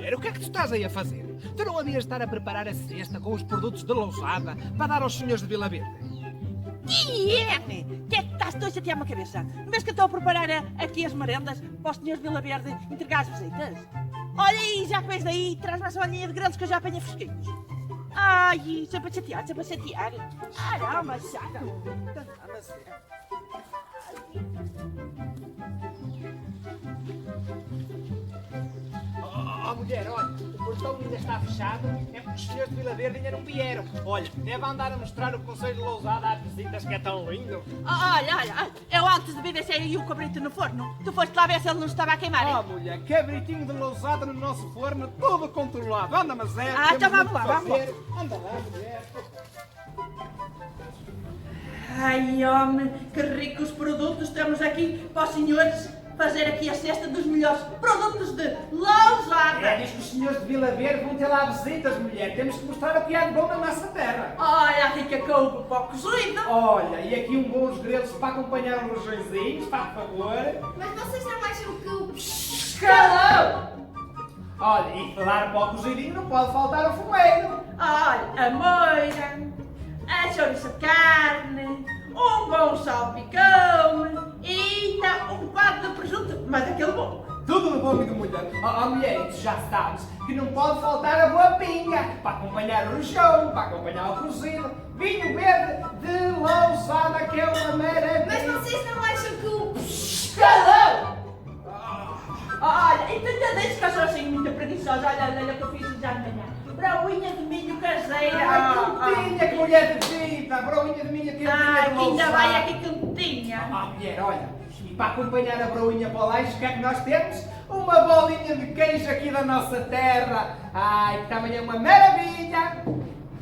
mulher, o que é que tu estás aí a fazer? Tu não havias de estar a preparar a cesta com os produtos de lousada para dar aos senhores de Vila Verde? Guilherme, o que é que estás a chatear-me a cabeça? Vês que eu estou a preparar aqui as merendas para os senhores de Vila Verde entregar às visitas? Olha aí, já que vens daí, traz uma sabaninha de grelos que eu já apanhei fresquinhos. Ai, sempre a chatear, sempre a chatear. Caramba, chato. Oh, mulher, olha, o portão ainda está fechado, é porque os senhores de Vila Verde ainda não vieram. Olha, deve andar a mostrar o Conselho de Lousada às visitas, que é tão lindo. Olha, eu antes de vir deixei aí o cabrito no forno. Tu foste lá ver se ele não estava a queimar. Oh, mulher, cabritinho de lousada no nosso forno, tudo controlado. Anda, mas é. Então vamos lá, vamos lá. Anda lá, mulher. Ai, homem, que ricos produtos temos aqui para os senhores fazer aqui a cesta dos melhores produtos de lousada. Diz que os senhores de Vila Verde vão ter lá visitas, mulher. Temos que mostrar o que há de bom na nossa terra. Olha, a rica couve para o cozido. Olha, e aqui um bons grelos para acompanhar os rojõezinhos, faz favor. Mas vocês não acham que o... Calão! Olha, e falar para o cozidinho não pode faltar o fumeiro. Olha, a moira, a chouriça de carne, um bom salpicão e tá, um quadro de presunto, mas aquele bom. Tudo de bom e de mulher. Mulher, e tu já sabes que não pode faltar a boa pinga para acompanhar o rojão, para acompanhar o cozido. Vinho verde de lousada, que é uma maravilha. Mas vocês não acham que o... Calão! Olha, e tu entendeste que eu sou assim muito preguiçosa, olha o que eu fiz já de manhã. Brauinha de milho caseira. Quentinha, que mulher de vida. Broinha de minha quentinha de Que ainda lousada. vai aqui quentinha. Mulher, olha, e para acompanhar a broinha para o lanche, o que é que nós temos? Uma bolinha de queijo aqui da nossa terra. Ai, que também é uma maravilha.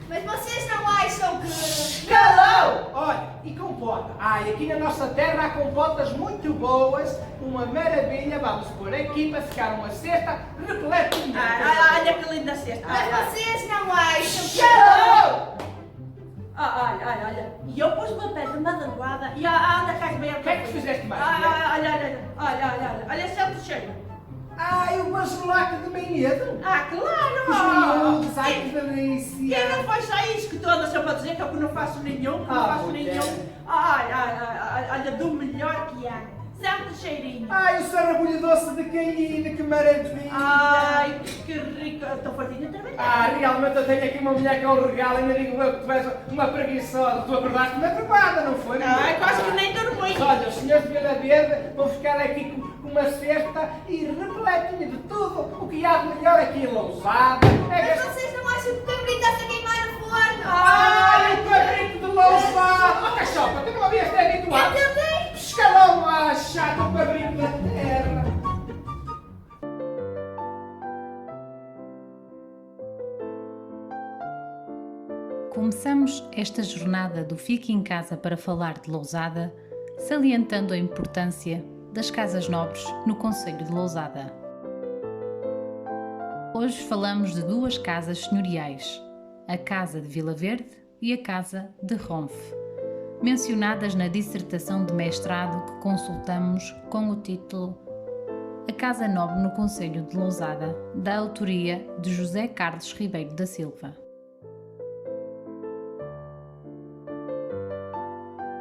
Mas vocês não acham que... Calão! Olha, e compota. Ai, aqui na nossa terra há compotas muito boas, uma maravilha. Vamos pôr aqui para ficar uma cesta repletinha. Olha que linda cesta. Mas vocês não acham que... Calão! Olha. E eu pus uma pedra madanguada e anda cá de bem. O que é que fizeste mais, Olha, sente o cheiro. Ai, o basilaco de medo. Claro! Os miúdos, ai que delícia. Quem não faz só isso que tu andas sempre a dizer que eu não faço nenhum, que não faço mulher. nenhum. Olha, do melhor que há. Sente o cheirinho. Ai, o sarrabulho doce de caína, que maravilha. Ai, que rico. Estou fartinha de trabalhar. Realmente eu tenho aqui uma mulher que é um regalo, ainda digo eu que tu és uma preguiçosa. Tu acordaste na trepada, não foi? Quase que nem dormi. Olha, os senhores de Vila Verde vão ficar aqui com uma cesta e repletinha de tudo o que há de melhor aqui em Lousada. Mas vocês não acham que o cabrito está-se a queimar no forno? Ai, o cabrito de Lousada! Oh, cachopa, tu não havias de ter habituado? Eu tentei! Escalão lá, chato, o cabrito da terra! Começamos esta jornada do Fique em Casa para falar de Lousada, salientando a importância das casas nobres no concelho de Lousada. Hoje falamos de duas casas senhoriais, a Casa de Vila Verde e a Casa de Ronfe, mencionadas na dissertação de mestrado que consultamos com o título A Casa Nobre no concelho de Lousada, da autoria de José Carlos Ribeiro da Silva.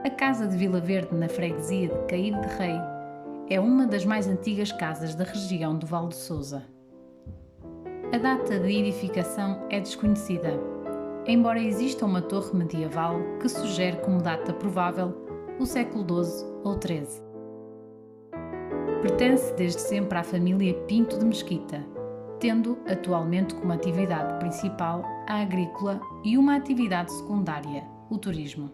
A Casa de Vila Verde, na freguesia de Caído de Rei, é uma das mais antigas casas da região do Val de Sousa. A data de edificação é desconhecida, embora exista uma torre medieval que sugere como data provável o século XII ou XIII. Pertence desde sempre à família Pinto de Mesquita, tendo atualmente como atividade principal a agrícola e uma atividade secundária, o turismo.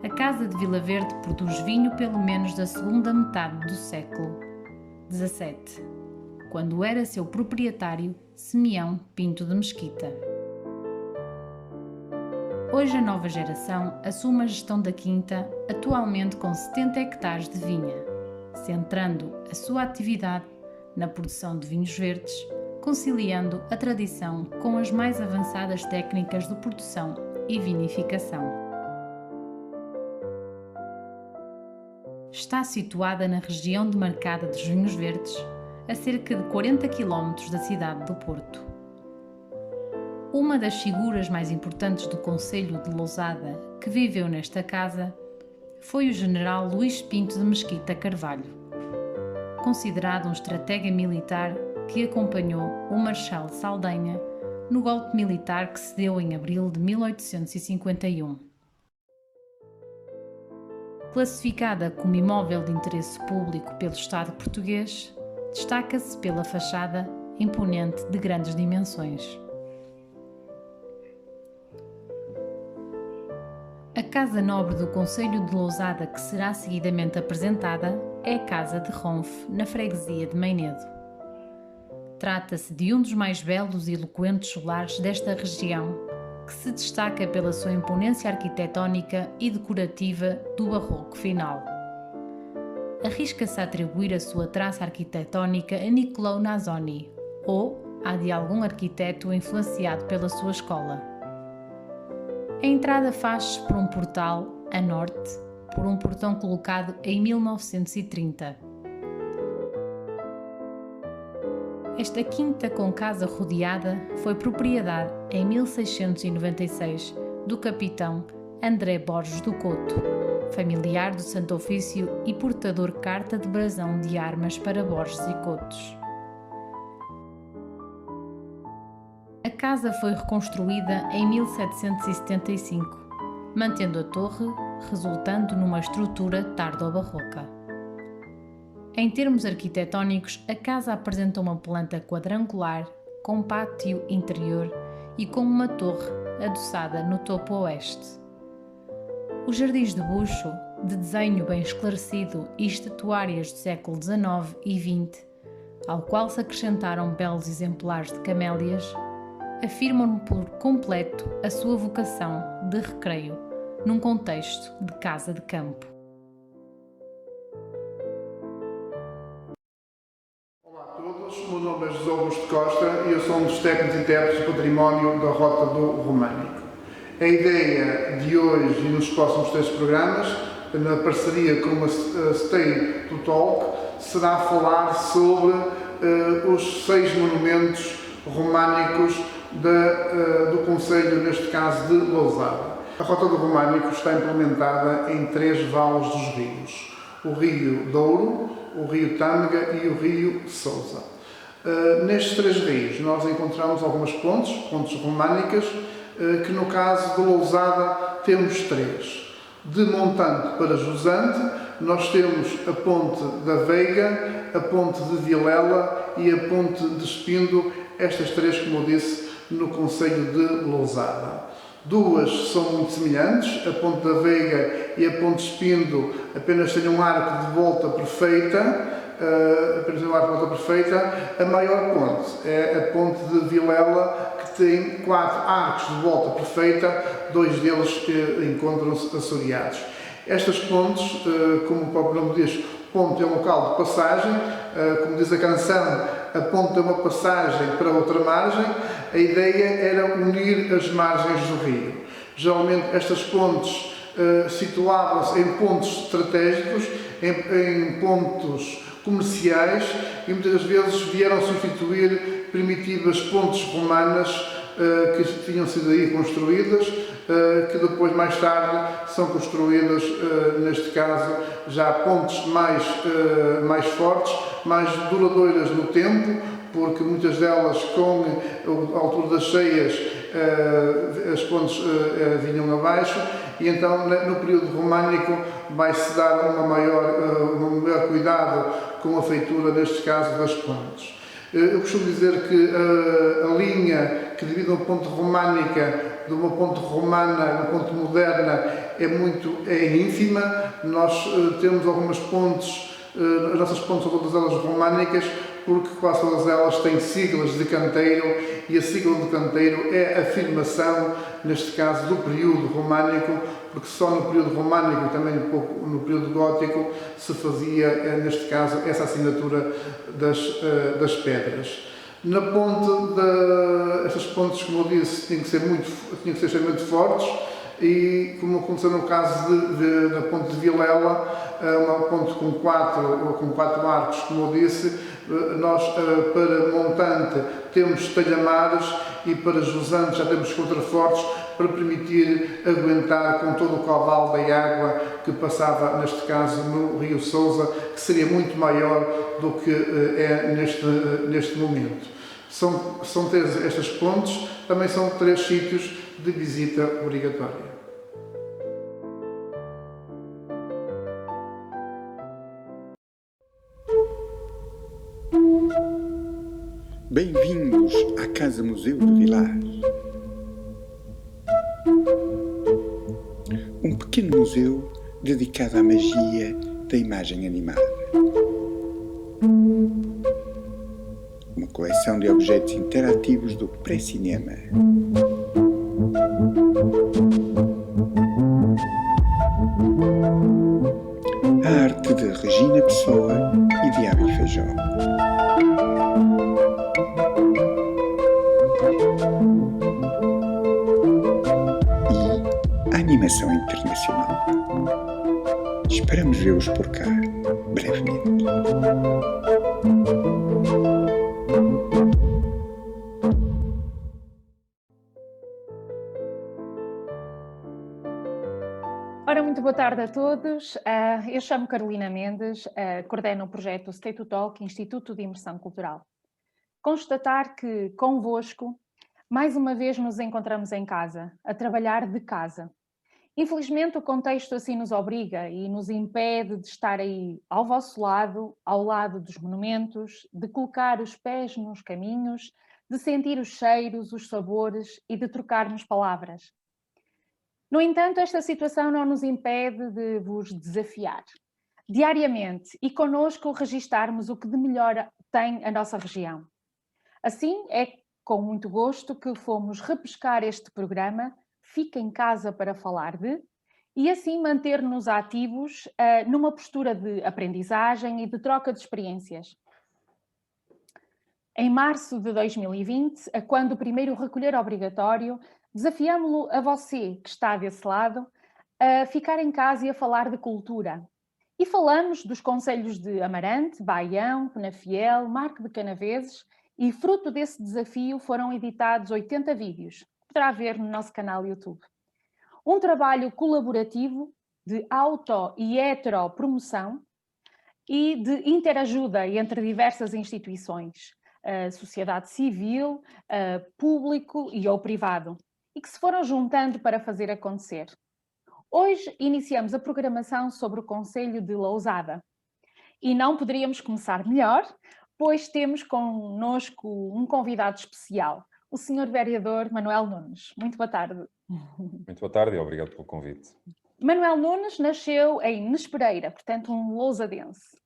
A Casa de Vila Verde produz vinho pelo menos da segunda metade do século XVII, quando era seu proprietário Simeão Pinto de Mesquita. Hoje a nova geração assume a gestão da quinta, atualmente com 70 hectares de vinha, centrando a sua atividade na produção de vinhos verdes, conciliando a tradição com as mais avançadas técnicas de produção e vinificação. está situada na região demarcada de Vinhos Verdes, a cerca de 40 km da cidade do Porto. Uma das figuras mais importantes do concelho de Lousada que viveu nesta casa foi o general Luís Pinto de Mesquita Carvalho, considerado um estratega militar que acompanhou o Marechal Saldanha no golpe militar que se deu em abril de 1851. Classificada como imóvel de interesse público pelo Estado português, destaca-se pela fachada imponente de grandes dimensões. A Casa Nobre do concelho de Lousada que será seguidamente apresentada é a Casa de Ronfe, na freguesia de Meinedo. Trata-se de um dos mais belos e eloquentes solares desta região, que se destaca pela sua imponência arquitetónica e decorativa do barroco final. Arrisca-se a atribuir a sua traça arquitetónica a Niccolò Nasoni ou à de algum arquiteto influenciado pela sua escola. A entrada faz-se por um portal, a norte, por um portão colocado em 1930. Esta quinta com casa rodeada foi propriedade, em 1696, do capitão André Borges do Couto, familiar do Santo Ofício e portador carta de brasão de armas para Borges e Coutos. A casa foi reconstruída em 1775, mantendo a torre, resultando numa estrutura tardo-barroca. Em termos arquitetónicos, a casa apresenta uma planta quadrangular, com pátio interior e com uma torre adoçada no topo oeste. Os jardins de bucho, de desenho bem esclarecido e estatuárias do século XIX e XX, ao qual se acrescentaram belos exemplares de camélias, afirmam por completo a sua vocação de recreio num contexto de casa de campo. Olá a todos, o meu nome é José Augusto Costa e eu sou um dos técnicos e intérpretes do património da Rota do Românico. A ideia de hoje e nos próximos 3 programas, na parceria com a Stay to Talk, será falar sobre os 6 monumentos românicos do concelho, neste caso de Lousada. A Rota do Românico está implementada em 3 vales dos rios: o Rio Douro, o Rio Tâmega e o Rio Sousa. Nestes 3 rios nós encontramos algumas pontes românicas, que no caso de Lousada temos 3. De Montante para Jusante, nós temos a Ponte da Veiga, a Ponte de Vilela e a Ponte de Espindo, estas 3, como eu disse, no concelho de Lousada. 2 são muito semelhantes, a Ponte da Veiga e a Ponte de Espindo apenas têm um arco de volta perfeita, A maior ponte é a Ponte de Vilela, que tem 4 arcos de volta perfeita, 2 deles encontram-se assoreados. Estas pontes, como o próprio nome diz, ponte é um local de passagem, como diz a canção, a ponte é uma passagem para outra margem. A ideia era unir as margens do rio. Geralmente estas pontes situavam-se em pontos estratégicos, em pontos comerciais, e muitas vezes vieram substituir primitivas pontes romanas que tinham sido aí construídas, que depois, mais tarde, são construídas, neste caso, já pontes mais fortes, mais duradouras no tempo, porque muitas delas, com a altura das cheias, as pontes vinham abaixo, e então, no período românico, vai-se dar um maior cuidado com a feitura, neste caso, das pontes. Eu costumo dizer que a linha que divide uma ponte românica de uma ponte romana e uma ponte moderna é ínfima. Nós temos algumas pontes, as nossas pontes são todas elas românicas, porque quase todas elas têm siglas de canteiro, e a sigla do canteiro é a afirmação, neste caso, do período românico, porque só no período românico e também um pouco no período gótico se fazia, neste caso, essa assinatura das pedras. Na ponte, essas pontes, como eu disse, tinham que ser extremamente fortes, e, como aconteceu no caso da ponte de Vilela, uma ponte com quatro arcos, como eu disse, nós para montante temos talhamares e para jusante já temos contrafortes para permitir aguentar com todo o caudal da água que passava, neste caso, no Rio Sousa, que seria muito maior do que é neste momento. São três estas pontes, também são 3 sítios de visita obrigatória. Bem-vindos à Casa Museu de Vilar. Um pequeno museu dedicado à magia da imagem animada. Uma coleção de objetos interativos do pré-cinema. A arte de Regina Pessoa e de Abel Feijó. E a animação internacional. Esperamos vê-los por cá, brevemente. Ora, muito boa tarde a todos. Eu chamo Carolina Mendes, coordeno o projeto State to Talk, Instituto de Imersão Cultural. Constatar que, convosco, mais uma vez nos encontramos em casa, a trabalhar de casa. Infelizmente, o contexto assim nos obriga e nos impede de estar aí ao vosso lado, ao lado dos monumentos, de colocar os pés nos caminhos, de sentir os cheiros, os sabores e de trocarmos palavras. No entanto, esta situação não nos impede de vos desafiar, diariamente, e connosco registarmos o que de melhor tem a nossa região. Assim, é com muito gosto que fomos repescar este programa Fica em Casa para Falar de, e assim manter-nos ativos numa postura de aprendizagem e de troca de experiências. Em março de 2020, quando o primeiro recolher obrigatório, desafiámo-lo a você, que está desse lado, a ficar em casa e a falar de cultura. E falamos dos concelhos de Amarante, Baião, Penafiel, Marco de Canaveses, e fruto desse desafio foram editados 80 vídeos, que poderá ver no nosso canal YouTube. Um trabalho colaborativo de auto e heteropromoção e de interajuda entre diversas instituições, sociedade civil, público e ou privado, e que se foram juntando para fazer acontecer. Hoje iniciamos a programação sobre o Concelho de Lousada. E não poderíamos começar melhor, pois temos connosco um convidado especial, o Sr. Vereador Manuel Nunes. Muito boa tarde. Muito boa tarde e obrigado pelo convite. Manuel Nunes nasceu em Nespereira, portanto um lousadense.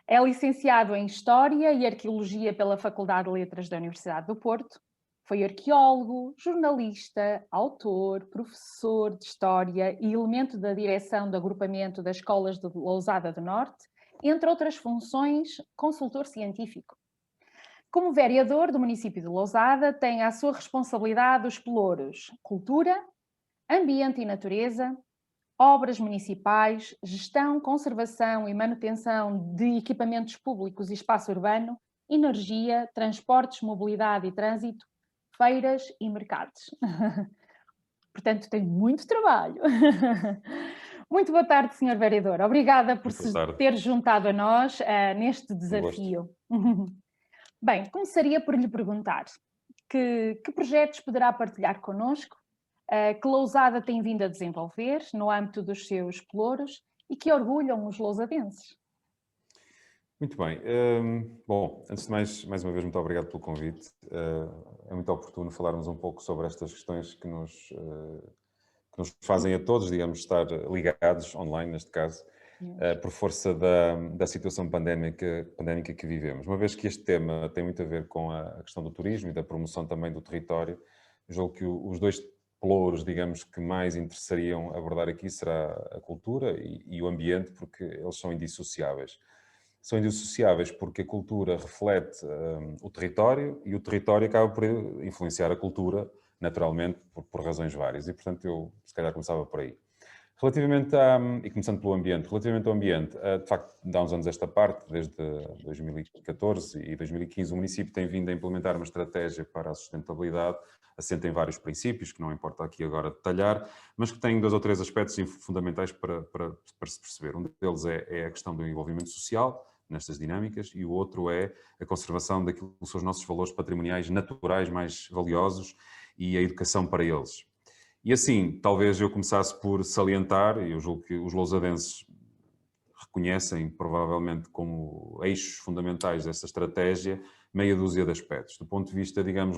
É licenciado em História e Arqueologia pela Faculdade de Letras da Universidade do Porto. Foi arqueólogo, jornalista, autor, professor de História e elemento da direção do agrupamento das escolas de Lousada do Norte, entre outras funções, consultor científico. Como vereador do município de Lousada, tem à sua responsabilidade os pelouros Cultura, Ambiente e Natureza, Obras Municipais, Gestão, Conservação e Manutenção de Equipamentos Públicos e Espaço Urbano, Energia, Transportes, Mobilidade e Trânsito, Feiras e Mercados. Portanto, tem muito trabalho. Muito boa tarde, Sr. Vereador. Obrigada por se ter juntado a nós neste desafio. Bem, começaria por lhe perguntar que projetos poderá partilhar connosco, que Lousada tem vindo a desenvolver no âmbito dos seus pelouros e que orgulham os lousadenses. Muito bem. Bom, antes de mais uma vez, muito obrigado pelo convite. É muito oportuno falarmos um pouco sobre estas questões que nos fazem a todos, digamos, estar ligados online, neste caso, por força da situação pandémica que vivemos. Uma vez que este tema tem muito a ver com a questão do turismo e da promoção também do território, julgo que os dois pelouros, digamos, que mais interessariam abordar aqui será a cultura e o ambiente, porque eles são indissociáveis. São indissociáveis porque a cultura reflete o território e o território acaba por influenciar a cultura naturalmente, por razões várias. E, portanto, eu se calhar começava por aí. E começando pelo ambiente, relativamente ao ambiente, de facto, de há uns anos esta parte, desde 2014 e 2015, o município tem vindo a implementar uma estratégia para a sustentabilidade, assenta em vários princípios, que não importa aqui agora detalhar, mas que tem 2 ou 3 aspectos fundamentais para se perceber. Um deles é a questão do envolvimento social nestas dinâmicas e o outro é a conservação daquilo que são os nossos valores patrimoniais naturais mais valiosos e a educação para eles. E assim, talvez eu começasse por salientar, e eu julgo que os lousadenses reconhecem provavelmente como eixos fundamentais dessa estratégia, meia dúzia de aspectos. Do ponto de vista, digamos,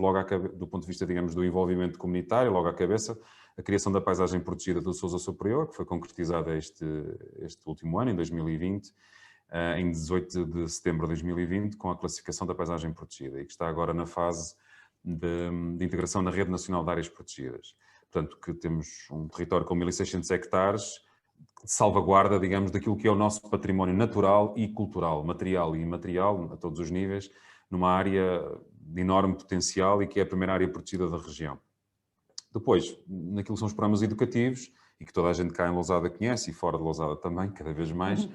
do envolvimento comunitário, logo à cabeça, a criação da paisagem protegida do Sousa Superior, que foi concretizada este último ano, em 2020, em 18 de setembro de 2020, com a classificação da paisagem protegida, e que está agora na fase de integração na Rede Nacional de Áreas Protegidas. Portanto, que temos um território com 1.600 hectares de salvaguarda, digamos, daquilo que é o nosso património natural e cultural, material e imaterial, a todos os níveis, numa área de enorme potencial e que é a primeira área protegida da região. Depois, naquilo que são os programas educativos, e que toda a gente cá em Lousada conhece, e fora de Lousada também, cada vez mais,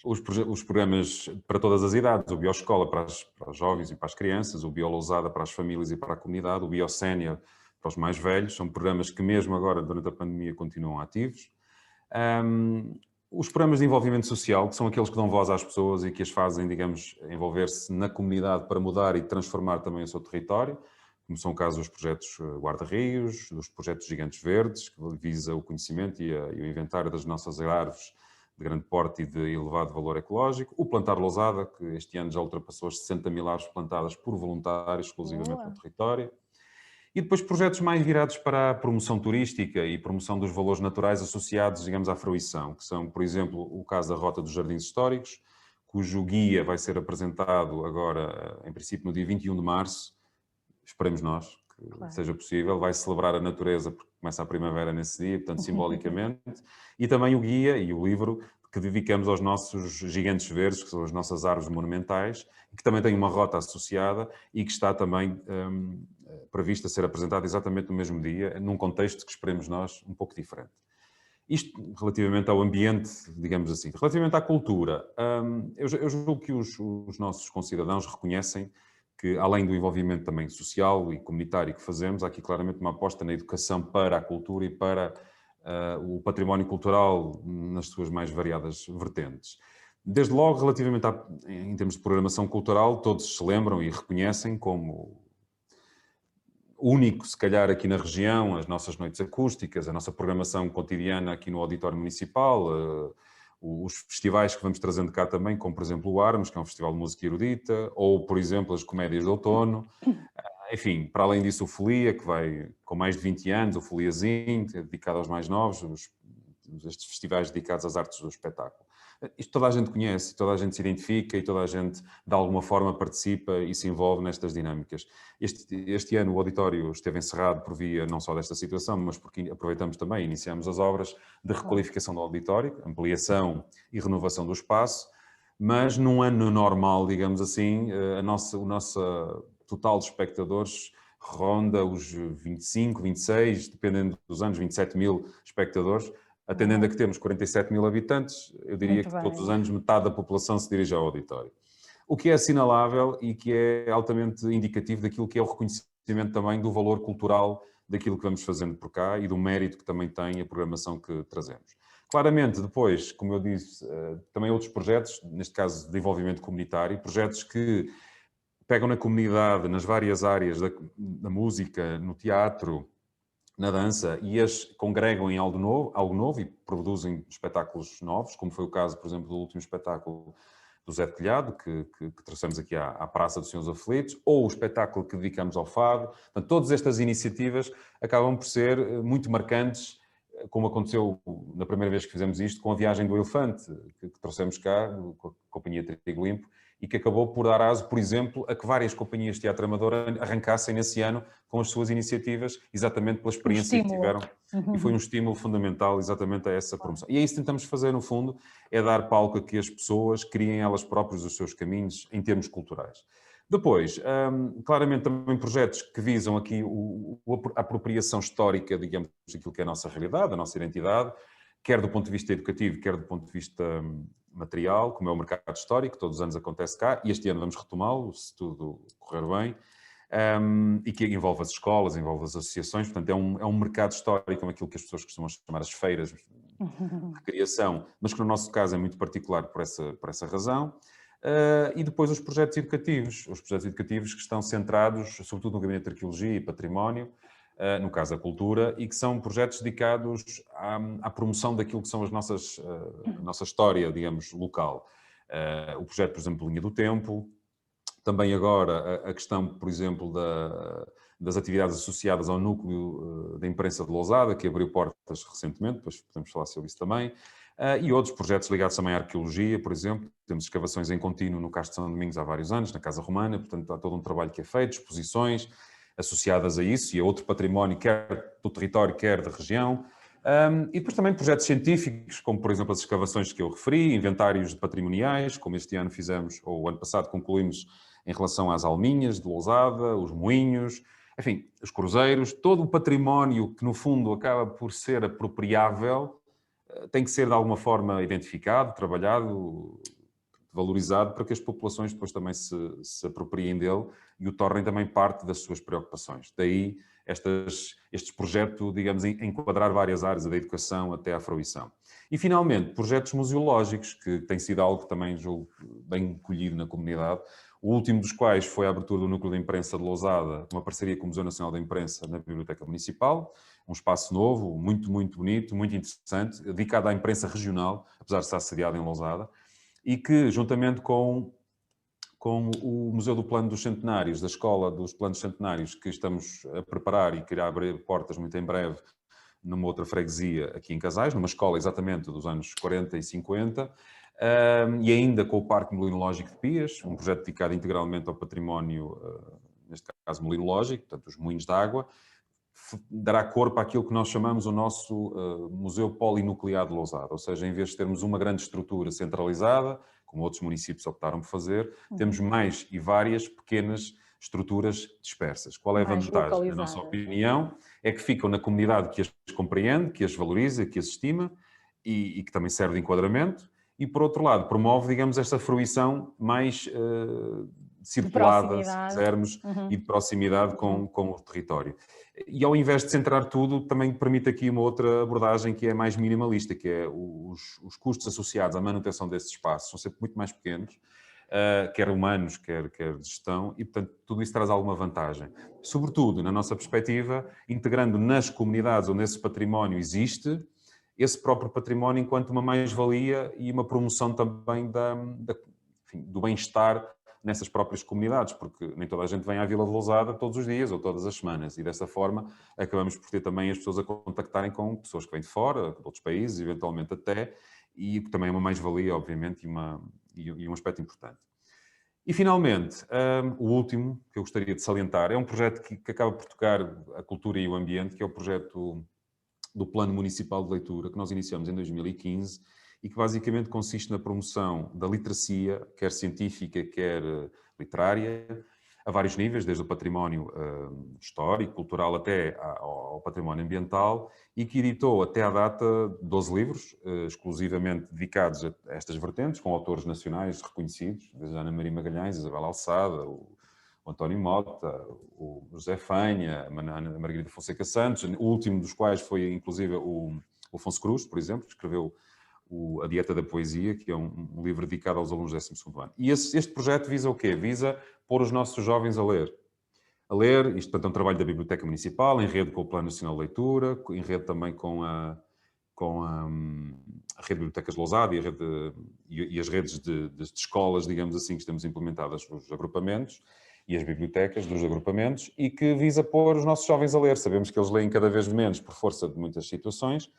os programas para todas as idades, o Bioescola para os jovens e para as crianças, o Biolousada para as famílias e para a comunidade, o Biosénior para os mais velhos, são programas que mesmo agora, durante a pandemia, continuam ativos. Os programas de envolvimento social, que são aqueles que dão voz às pessoas e que as fazem, digamos, envolver-se na comunidade para mudar e transformar também o seu território, como são o caso dos projetos Guarda-Rios, dos projetos Gigantes Verdes, que visa o conhecimento e o inventário das nossas árvores de grande porte e de elevado valor ecológico. O Plantar Lousada, que este ano já ultrapassou as 60.000 árvores plantadas por voluntários, exclusivamente no território. E depois projetos mais virados para a promoção turística e promoção dos valores naturais associados, digamos, à fruição, que são, por exemplo, o caso da Rota dos Jardins Históricos, cujo guia vai ser apresentado agora, em princípio, no dia 21 de março, esperemos nós que seja possível, vai celebrar a natureza, porque começa a primavera nesse dia, portanto, simbolicamente, e também o guia e o livro que dedicamos aos nossos gigantes verdes, que são as nossas árvores monumentais, que também tem uma rota associada e que está também prevista a ser apresentada exatamente no mesmo dia, num contexto que esperemos nós um pouco diferente. Isto relativamente ao ambiente, digamos assim. Relativamente à cultura, eu julgo que os nossos concidadãos reconhecem que, além do envolvimento também social e comunitário que fazemos, há aqui claramente uma aposta na educação para a cultura e para o património cultural nas suas mais variadas vertentes. Desde logo, relativamente em termos de programação cultural, todos se lembram e reconhecem como único, se calhar, aqui na região, as nossas noites acústicas, a nossa programação cotidiana aqui no Auditório Municipal, os festivais que vamos trazendo cá também, como por exemplo o Armos, que é um festival de música erudita, ou por exemplo as comédias de outono. Enfim, para além disso o Folia, que vai com mais de 20 anos, o Foliazinho, dedicado aos mais novos, estes festivais dedicados às artes do espetáculo. Isto toda a gente conhece, toda a gente se identifica e toda a gente de alguma forma participa e se envolve nestas dinâmicas. Este ano o auditório esteve encerrado por via não só desta situação, mas porque aproveitamos também e iniciamos as obras de requalificação do auditório, ampliação e renovação do espaço, mas num ano normal, digamos assim, o nosso total de espectadores ronda os 25, 26, dependendo dos anos, 27.000 espectadores. Atendendo a que temos 47.000 habitantes, eu diria que todos os anos metade da população se dirige ao auditório. O que é assinalável e que é altamente indicativo daquilo que é o reconhecimento também do valor cultural daquilo que vamos fazendo por cá e do mérito que também tem a programação que trazemos. Claramente, depois, como eu disse, também outros projetos, neste caso de envolvimento comunitário, projetos que pegam na comunidade, nas várias áreas da música, no teatro, na dança, e as congregam em algo novo e produzem espetáculos novos, como foi o caso, por exemplo, do último espetáculo do Zé de Telhado, que trouxemos aqui à Praça dos Senhores Aflitos, ou o espetáculo que dedicamos ao fado. Portanto, todas estas iniciativas acabam por ser muito marcantes, como aconteceu na primeira vez que fizemos isto, com a Viagem do Elefante, que trouxemos cá, com a Companhia Trigo Limpo, e que acabou por dar aso, por exemplo, a que várias companhias de teatro amador arrancassem nesse ano com as suas iniciativas, exatamente pela experiência que tiveram. E foi um estímulo fundamental exatamente a essa promoção. E é isso que tentamos fazer, no fundo, é dar palco a que as pessoas criem elas próprias os seus caminhos em termos culturais. Depois, claramente também projetos que visam aqui a apropriação histórica, digamos, daquilo que é a nossa realidade, a nossa identidade, quer do ponto de vista educativo, quer do ponto de vista material, como é o mercado histórico, todos os anos acontece cá, e este ano vamos retomá-lo, se tudo correr bem, e que envolve as escolas, envolve as associações, portanto é um mercado histórico, como aquilo que as pessoas costumam chamar as feiras de criação, mas que no nosso caso é muito particular por essa razão. E depois os projetos educativos que estão centrados, sobretudo no Gabinete de Arqueologia e Património, no caso a cultura, e que são projetos dedicados à promoção daquilo que são a nossa história, digamos, local. O projeto, por exemplo, Linha do Tempo, também agora a questão, por exemplo, das atividades associadas ao núcleo da imprensa de Lousada, que abriu portas recentemente, depois podemos falar sobre isso também, e outros projetos ligados também à arqueologia, por exemplo. Temos escavações em contínuo no Castro de São Domingos há vários anos, na Casa Romana, portanto há todo um trabalho que é feito, exposições associadas a isso e a outro património, quer do território, quer da região. E depois também projetos científicos, como por exemplo as escavações que eu referi, inventários patrimoniais, como este ano fizemos, ou o ano passado concluímos em relação às alminhas de Lousada, os moinhos, enfim, os cruzeiros, todo o património que no fundo acaba por ser apropriável, tem que ser de alguma forma identificado, trabalhado, valorizado, para que as populações depois também se apropriem dele e o tornem também parte das suas preocupações. Daí estes projetos, digamos, enquadrar várias áreas, da educação até à fruição. E finalmente, projetos museológicos, que tem sido algo que também julgo bem colhido na comunidade, o último dos quais foi a abertura do Núcleo de Imprensa de Lousada, uma parceria com o Museu Nacional da Imprensa na Biblioteca Municipal, um espaço novo, muito, muito bonito, muito interessante, dedicado à imprensa regional, apesar de estar sediado em Lousada, e que, juntamente com o Museu do Plano dos Centenários, da Escola dos Planos Centenários, que estamos a preparar e que irá abrir portas muito em breve numa outra freguesia aqui em Casais, numa escola exatamente dos anos 40 e 50, e ainda com o Parque Melinológico de Pias, um projeto dedicado integralmente ao património, neste caso melinológico, portanto os moinhos de água, dará corpo àquilo que nós chamamos o nosso Museu Polinuclear de Lousada, ou seja, em vez de termos uma grande estrutura centralizada, como outros municípios optaram por fazer, temos mais e várias pequenas estruturas dispersas. Qual é a vantagem? Na nossa opinião, é que ficam na comunidade que as compreende, que as valoriza, que as estima e que também serve de enquadramento, e por outro lado promove, digamos, esta fruição mais circulada, se quisermos, e de proximidade com o território. E ao invés de centrar tudo, também permite aqui uma outra abordagem que é mais minimalista, que é os custos associados à manutenção desses espaços são sempre muito mais pequenos, quer humanos, quer de gestão, e portanto tudo isso traz alguma vantagem. Sobretudo, na nossa perspectiva, integrando nas comunidades onde esse património existe, esse próprio património enquanto uma mais-valia e uma promoção também do bem-estar nessas próprias comunidades, porque nem toda a gente vem à Vila de Lousada todos os dias ou todas as semanas, e dessa forma acabamos por ter também as pessoas a contactarem com pessoas que vêm de fora, de outros países, eventualmente até, e também é uma mais-valia, obviamente, e um aspecto importante. E finalmente, o último que eu gostaria de salientar é um projeto que acaba por tocar a cultura e o ambiente, que é o projeto do Plano Municipal de Leitura, que nós iniciamos em 2015, e que basicamente consiste na promoção da literacia, quer científica, quer literária, a vários níveis, desde o património histórico, cultural, até ao património ambiental, e que editou até à data 12 livros, exclusivamente dedicados a estas vertentes, com autores nacionais reconhecidos, desde a Ana Maria Magalhães, Isabel Alçada, o António Mota, o José Fanha, a Margarida Fonseca Santos, o último dos quais foi inclusive o Afonso Cruz, por exemplo, que escreveu A Dieta da Poesia, que é um livro dedicado aos alunos do 12º ano. E este projeto visa o quê? Visa pôr os nossos jovens a ler. Isto portanto é um trabalho da Biblioteca Municipal, em rede com o Plano Nacional de Leitura, em rede também com a rede de bibliotecas de Lousada e as redes de escolas, digamos assim, que estamos implementadas nos agrupamentos e as bibliotecas dos agrupamentos, e que visa pôr os nossos jovens a ler. Sabemos que eles leem cada vez menos por força de muitas situações,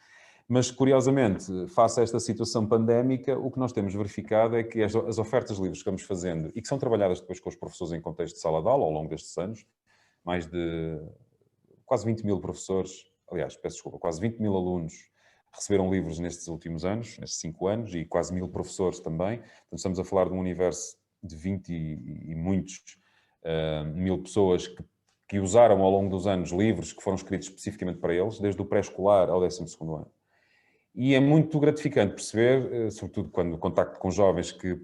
mas, curiosamente, face a esta situação pandémica, o que nós temos verificado é que as ofertas de livros que vamos fazendo e que são trabalhadas depois com os professores em contexto de sala de aula ao longo destes anos, mais de quase 20 mil professores, aliás, peço desculpa, quase 20 mil alunos receberam livros nestes últimos anos, nestes 5 anos, e quase 1000 professores também. Então, estamos a falar de um universo de 20 e muitos 1000 pessoas que usaram ao longo dos anos livros que foram escritos especificamente para eles, desde o pré-escolar ao 12º ano. E é muito gratificante perceber, sobretudo quando contacto com jovens que,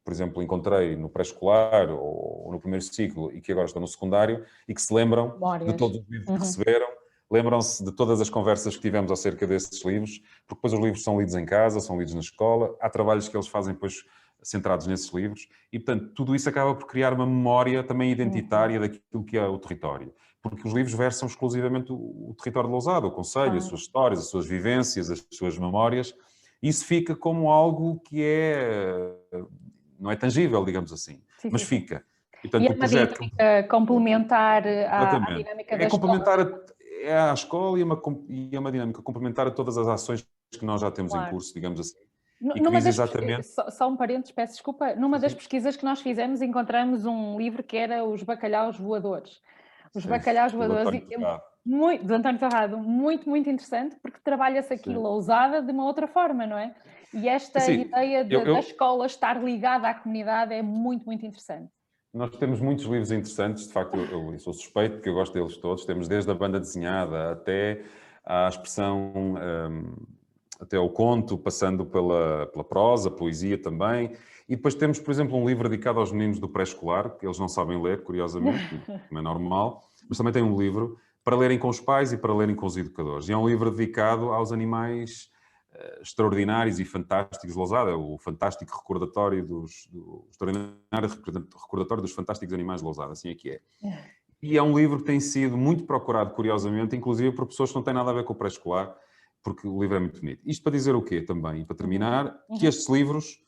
por exemplo, encontrei no pré-escolar ou no primeiro ciclo e que agora estão no secundário e que se lembram de todos os livros que receberam, lembram-se de todas as conversas que tivemos acerca desses livros, porque depois os livros são lidos em casa, são lidos na escola, há trabalhos que eles fazem depois centrados nesses livros e, portanto, tudo isso acaba por criar uma memória também identitária daquilo que é o território. Porque os livros versam exclusivamente o território de Lousada, o concelho, as suas histórias, as suas vivências, as suas memórias. Isso fica como algo que não é tangível, digamos assim, mas fica. E, portanto, é uma dinâmica complementar à dinâmica da escola. É à escola e é uma dinâmica complementar a todas as ações que nós já temos em curso, digamos assim. Só um parênteses, peço desculpa. Numa das pesquisas que nós fizemos, encontramos um livro que era Os Bacalhaus Voadores. Os Bacalhaus Voadores, do António Torrado, muito, muito interessante, porque trabalha-se aqui Lousada de uma outra forma, não é? E esta ideia da escola estar ligada à comunidade é muito, muito interessante. Nós temos muitos livros interessantes, de facto eu sou suspeito porque eu gosto deles todos, temos desde a banda desenhada até à expressão, até ao conto, passando pela prosa, poesia também, e depois temos, por exemplo, um livro dedicado aos meninos do pré-escolar, que eles não sabem ler, curiosamente, como é normal, mas também tem um livro para lerem com os pais e para lerem com os educadores, e é um livro dedicado aos animais extraordinários e fantásticos de Lousada, o fantástico recordatório recordatório dos fantásticos animais de Lousada, assim é que é. E é um livro que tem sido muito procurado, curiosamente, inclusive por pessoas que não têm nada a ver com o pré-escolar, porque o livro é muito bonito. Isto para dizer o quê também? E para terminar, que estes livros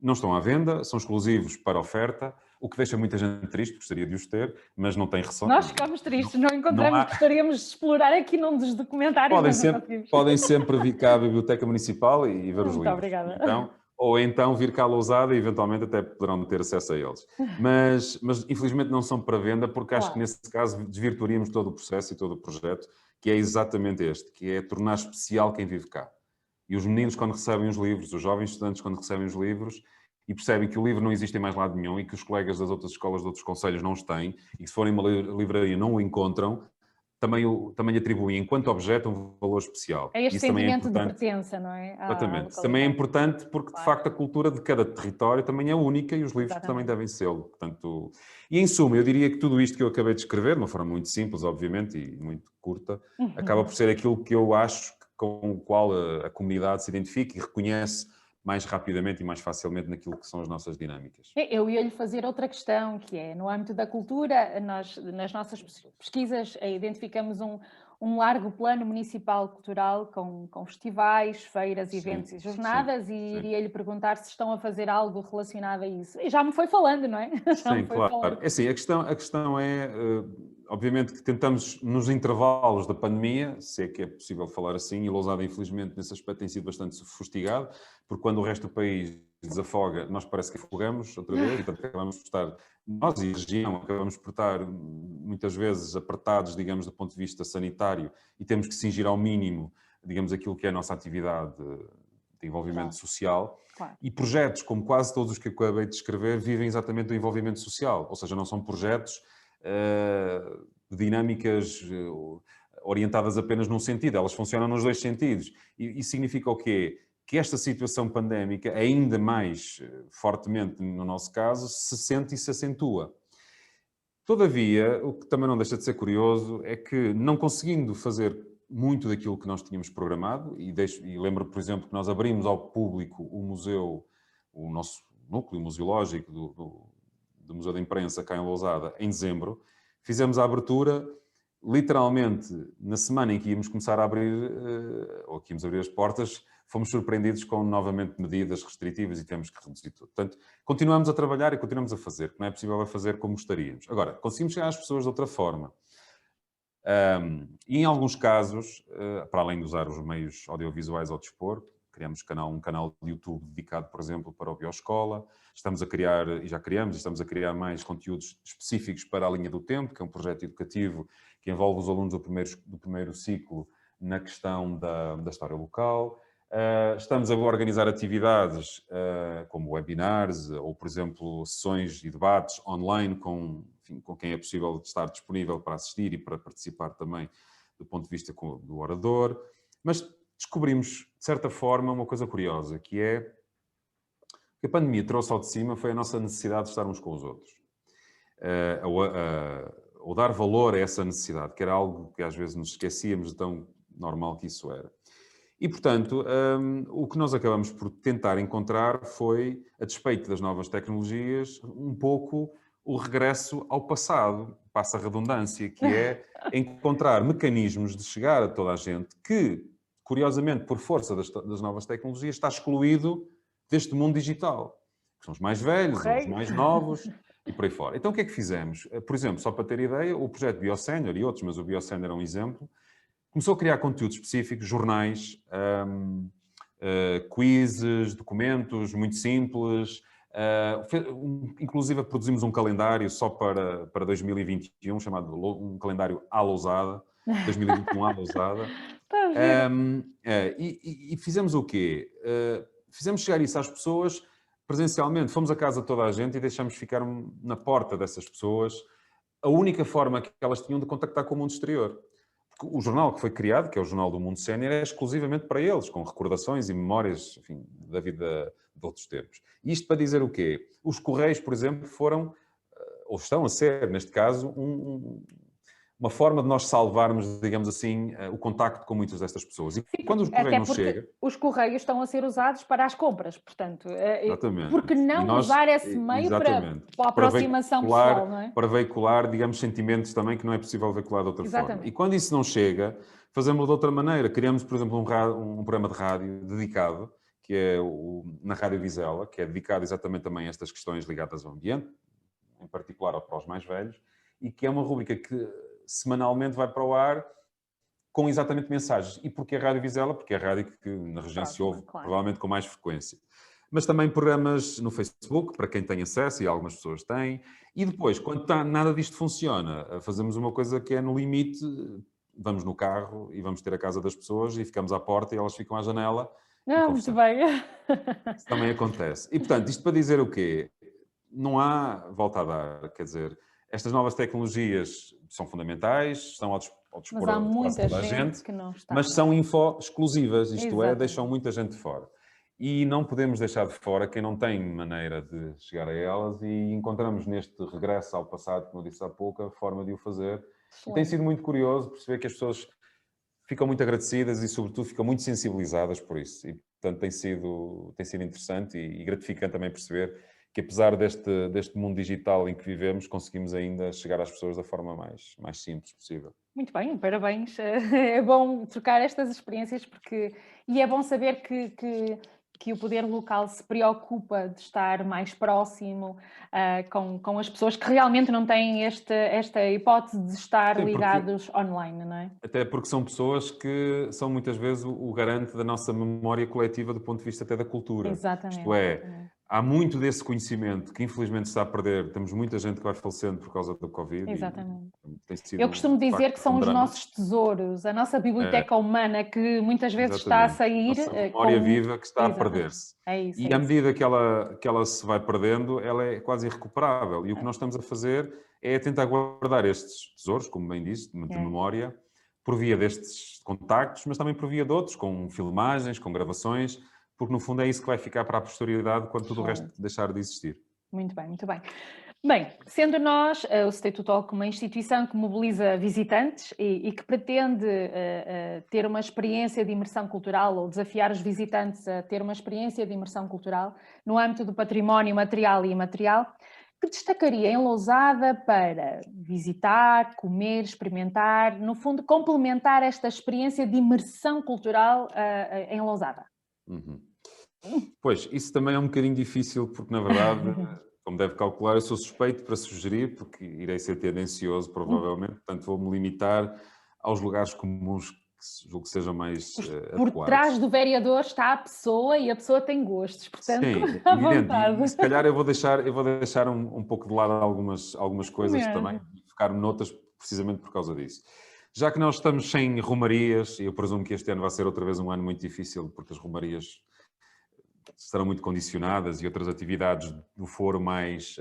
não estão à venda, são exclusivos para oferta, o que deixa muita gente triste, gostaria de os ter, mas não tem ressonância. Nós ficamos tristes, não encontramos, gostaríamos de explorar aqui num dos documentários. Podem sempre vir cá à Biblioteca Municipal e ver os livros. Muito obrigada. Ou então vir cá a Lousada e eventualmente até poderão ter acesso a eles. Mas infelizmente não são para venda, porque acho que nesse caso desvirtuaríamos todo o processo e todo o projeto, que é exatamente este, que é tornar especial quem vive cá. E os meninos, quando recebem os livros, os jovens estudantes, quando recebem os livros, e percebem que o livro não existe em mais lado nenhum e que os colegas das outras escolas de outros concelhos não os têm, e que se forem a uma livraria não o encontram, também atribuem, enquanto objeto, um valor especial. É este sentimento de pertença, não é? Exatamente. Também é importante porque, de facto, a cultura de cada território também é única e os livros também devem sê-lo. Portanto, e, em suma, eu diria que tudo isto que eu acabei de escrever, de uma forma muito simples, obviamente, e muito curta, acaba por ser aquilo que eu acho com o qual a comunidade se identifica e reconhece mais rapidamente e mais facilmente naquilo que são as nossas dinâmicas. Eu ia-lhe fazer outra questão, que é, no âmbito da cultura, nós, nas nossas pesquisas, identificamos um largo plano municipal cultural com festivais, feiras, eventos e jornadas, e iria-lhe perguntar se estão a fazer algo relacionado a isso. E já me foi falando, não é? Sim, claro. É assim, a questão é, obviamente que tentamos, nos intervalos da pandemia, se é que é possível falar assim, e Lousada, infelizmente, nesse aspecto tem sido bastante fustigado, porque quando o resto do país desafoga, nós parece que afogamos outra vez, e portanto acabamos por estar, nós e a região, acabamos por estar muitas vezes apertados, digamos, do ponto de vista sanitário, e temos que cingir ao mínimo, digamos, aquilo que é a nossa atividade de envolvimento social. Claro. E projetos, como quase todos os que eu acabei de escrever, vivem exatamente do envolvimento social, ou seja, não são projetos de dinâmicas orientadas apenas num sentido, elas funcionam nos dois sentidos. E significa o quê? Que esta situação pandémica, ainda mais fortemente no nosso caso, se sente e se acentua. Todavia, o que também não deixa de ser curioso é que, não conseguindo fazer muito daquilo que nós tínhamos programado, e lembro, por exemplo, que nós abrimos ao público o museu, o nosso núcleo museológico do Museu da Imprensa, cá em Lousada, em dezembro, fizemos a abertura, literalmente, na semana em que íamos começar a abrir, ou que íamos abrir as portas, fomos surpreendidos com, novamente, medidas restritivas e temos que reduzir tudo. Portanto, continuamos a trabalhar e continuamos a fazer, que não é possível fazer como gostaríamos. Agora, conseguimos chegar às pessoas de outra forma. E em alguns casos, para além de usar os meios audiovisuais ao dispor, criamos um canal de YouTube dedicado, por exemplo, para o Bioscola. Estamos a criar mais conteúdos específicos para a Linha do Tempo, que é um projeto educativo que envolve os alunos do primeiro ciclo na questão da história local. Estamos a organizar atividades como webinars ou, por exemplo, sessões e debates online com enfim, com quem é possível estar disponível para assistir e para participar também do ponto de vista do orador. Mas descobrimos, de certa forma, uma coisa curiosa, que é que a pandemia trouxe ao de cima foi a nossa necessidade de estar uns com os outros. Ou dar valor a essa necessidade, que era algo que às vezes nos esquecíamos de tão normal que isso era. E, portanto, o que nós acabamos por tentar encontrar foi, a despeito das novas tecnologias, um pouco o regresso ao passado, passa a redundância, que é encontrar mecanismos de chegar a toda a gente que, curiosamente, por força das novas tecnologias, está excluído deste mundo digital. São os mais velhos, os mais novos e por aí fora. Então, o que é que fizemos? Por exemplo, só para ter ideia, o projeto BioSenior e outros, mas o BioSenior é um exemplo, começou a criar conteúdos específicos, jornais, quizzes, documentos muito simples. Inclusive, produzimos um calendário só para 2021, chamado um calendário à lousada, 2021 à lousada. E fizemos o quê? Fizemos chegar isso às pessoas presencialmente. Fomos a casa de toda a gente e deixamos ficar na porta dessas pessoas a única forma que elas tinham de contactar com o mundo exterior. Porque o jornal que foi criado, que é o Jornal do Mundo Sénior, é exclusivamente para eles, com recordações e memórias, enfim, da vida de outros tempos. E isto para dizer o quê? Os Correios, por exemplo, foram, ou estão a ser, neste caso, uma forma de nós salvarmos, digamos assim, o contacto com muitas destas pessoas. E quando o correio não chega... Os correios estão a ser usados para as compras, portanto. Exatamente. Porque não usar esse meio para a aproximação pessoal, não é? Para veicular, digamos, sentimentos também que não é possível veicular de outra forma. E quando isso não chega, fazemos de outra maneira. Criamos, por exemplo, um programa de rádio dedicado, que é na Rádio Vizela, que é dedicado exatamente também a estas questões ligadas ao ambiente, em particular para os mais velhos, e que é uma rubrica que semanalmente vai para o ar com exatamente mensagens. E porquê a Rádio Vizela? Porque é a rádio que na região se ouve provavelmente com mais frequência. Mas também programas no Facebook, para quem tem acesso, e algumas pessoas têm. E depois, quando nada disto funciona, fazemos uma coisa que é no limite, vamos no carro e vamos ter a casa das pessoas e ficamos à porta e elas ficam à janela. Muito bem. Isso também acontece. E, portanto, isto para dizer o quê? Não há volta a dar, quer dizer... Estas novas tecnologias são fundamentais, estão ao dispor de quase toda a gente, que não está, mas são info-exclusivas, isto é, deixam muita gente de fora. E não podemos deixar de fora quem não tem maneira de chegar a elas e encontramos neste regresso ao passado, como eu disse há pouco, a forma de o fazer. E tem sido muito curioso perceber que as pessoas ficam muito agradecidas e, sobretudo, ficam muito sensibilizadas por isso. E, portanto, tem sido interessante e gratificante também perceber que apesar deste mundo digital em que vivemos, conseguimos ainda chegar às pessoas da forma mais simples possível. Muito bem, parabéns. É bom trocar estas experiências e é bom saber que o poder local se preocupa de estar mais próximo com as pessoas que realmente não têm esta hipótese de estar ligados online, não é? Até porque são pessoas que são muitas vezes o garante da nossa memória coletiva do ponto de vista até da cultura. Exatamente. Isto é, há muito desse conhecimento que infelizmente se está a perder. Temos muita gente que vai falecendo por causa do Covid. Exatamente. Tem sido Eu costumo dizer que são os nossos tesouros, a nossa biblioteca humana que muitas vezes está a sair. A memória viva que está a perder-se. É isso. E à medida que ela se vai perdendo, ela é quase irrecuperável. E o que nós estamos a fazer é tentar guardar estes tesouros, como bem disse, de memória, por via destes contactos, mas também por via de outros, com filmagens, com gravações, porque no fundo é isso que vai ficar para a posterioridade quando tudo o resto deixar de existir. Muito bem, muito bem. Bem, sendo nós, o State to Talk, uma instituição que mobiliza visitantes e que pretende ter uma experiência de imersão cultural ou desafiar os visitantes a ter uma experiência de imersão cultural no âmbito do património material e imaterial, que destacaria em Lousada para visitar, comer, experimentar, no fundo complementar esta experiência de imersão cultural em Lousada? Pois, isso também é um bocadinho difícil porque na verdade... Como deve calcular, eu sou suspeito para sugerir, porque irei ser tendencioso, provavelmente, portanto vou-me limitar aos lugares comuns que julgo que sejam mais Por trás do vereador está a pessoa e a pessoa tem gostos, portanto, sim, à vontade. E se calhar eu vou deixar um pouco de lado algumas coisas também, e focar-me noutras precisamente por causa disso. Já que nós estamos sem romarias, e eu presumo que este ano vai ser outra vez um ano muito difícil, porque as romarias estarão muito condicionadas e outras atividades do foro mais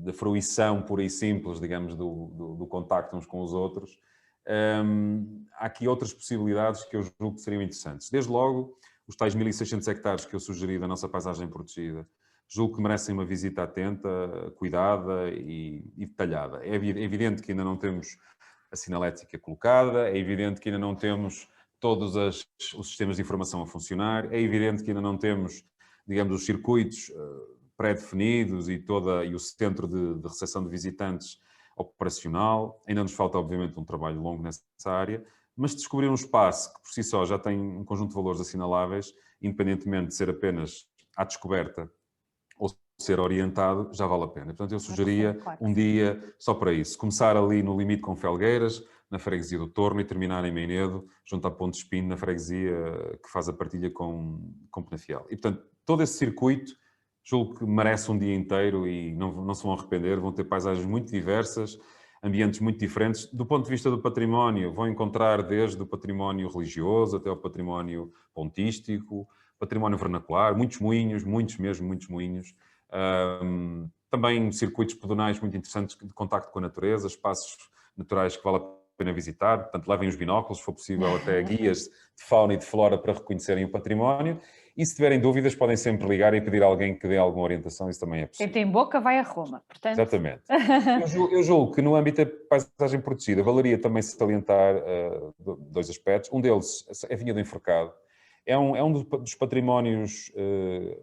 da fruição pura e simples, digamos, do contacto uns com os outros, há aqui outras possibilidades que eu julgo que seriam interessantes. Desde logo, os tais 1.600 hectares que eu sugeri da nossa paisagem protegida, julgo que merecem uma visita atenta, cuidada e detalhada. É evidente que ainda não temos a sinalética colocada, é evidente que ainda não temos todos os sistemas de informação a funcionar, é evidente que ainda não temos, digamos, os circuitos pré-definidos e o centro de recepção de visitantes operacional. Ainda nos falta, obviamente, um trabalho longo nessa área, mas descobrir um espaço que, por si só, já tem um conjunto de valores assinaláveis, independentemente de ser apenas à descoberta ou ser orientado, já vale a pena. Portanto, eu sugeria um dia só para isso. Começar ali no limite com Felgueiras, na freguesia do Torno, e terminar em Meinedo, junto à Ponte Espinho, na freguesia que faz a partilha com Penafiel. E, portanto, todo esse circuito, julgo que merece um dia inteiro e não se vão arrepender, vão ter paisagens muito diversas, ambientes muito diferentes. Do ponto de vista do património, vão encontrar desde o património religioso até o património pontístico, património vernacular, muitos moinhos, muitos moinhos. Também circuitos pedonais muito interessantes de contacto com a natureza, espaços naturais que vale a pena visitar. Portanto, levem os binóculos, se for possível, até guias de fauna e de flora para reconhecerem o património. E se tiverem dúvidas, podem sempre ligar e pedir a alguém que dê alguma orientação, isso também é possível. Quem tem boca vai a Roma, portanto... Exatamente. Eu julgo que no âmbito da paisagem protegida valeria também salientar dois aspectos. Um deles é a Vinha do Enforcado. É um dos patrimónios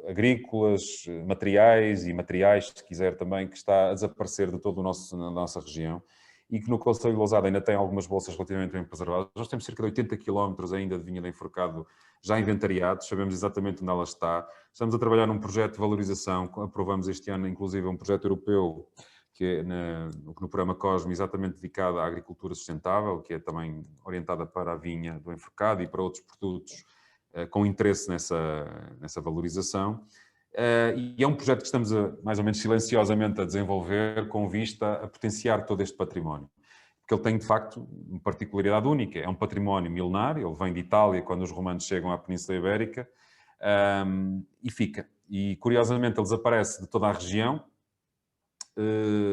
agrícolas, materiais e materiais, se quiser também, que está a desaparecer de todo na nossa região e que no Concelho de Lousada ainda tem algumas bolsas relativamente bem preservadas. Nós temos cerca de 80 km ainda de Vinha do Enforcado já inventariados, sabemos exatamente onde ela está. Estamos a trabalhar num projeto de valorização, aprovamos este ano inclusive um projeto europeu que é no programa COSME, exatamente dedicado à agricultura sustentável, que é também orientada para a vinha do Enforcado e para outros produtos com interesse nessa valorização. E é um projeto que estamos mais ou menos silenciosamente a desenvolver com vista a potenciar todo este património. Porque ele tem, de facto, uma particularidade única. É um património milenar, ele vem de Itália quando os romanos chegam à Península Ibérica e fica. E, curiosamente, ele desaparece de toda a região,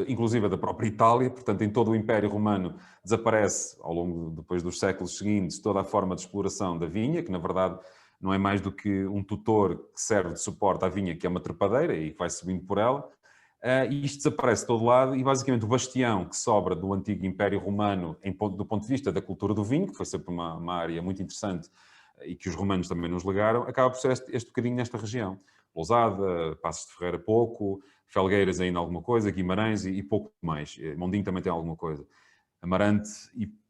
inclusive da própria Itália, portanto, em todo o Império Romano desaparece, ao longo, depois dos séculos seguintes, toda a forma de exploração da vinha, que, na verdade, não é mais do que um tutor que serve de suporte à vinha, que é uma trepadeira e que vai subindo por ela. E isto desaparece de todo lado e, basicamente, o bastião que sobra do antigo Império Romano, do ponto de vista da cultura do vinho, que foi sempre uma área muito interessante e que os romanos também nos legaram, acaba por ser este bocadinho nesta região. Lousada, Passos de Ferreira pouco, Felgueiras ainda alguma coisa, Guimarães e pouco mais. Mondinho também tem alguma coisa. Amarante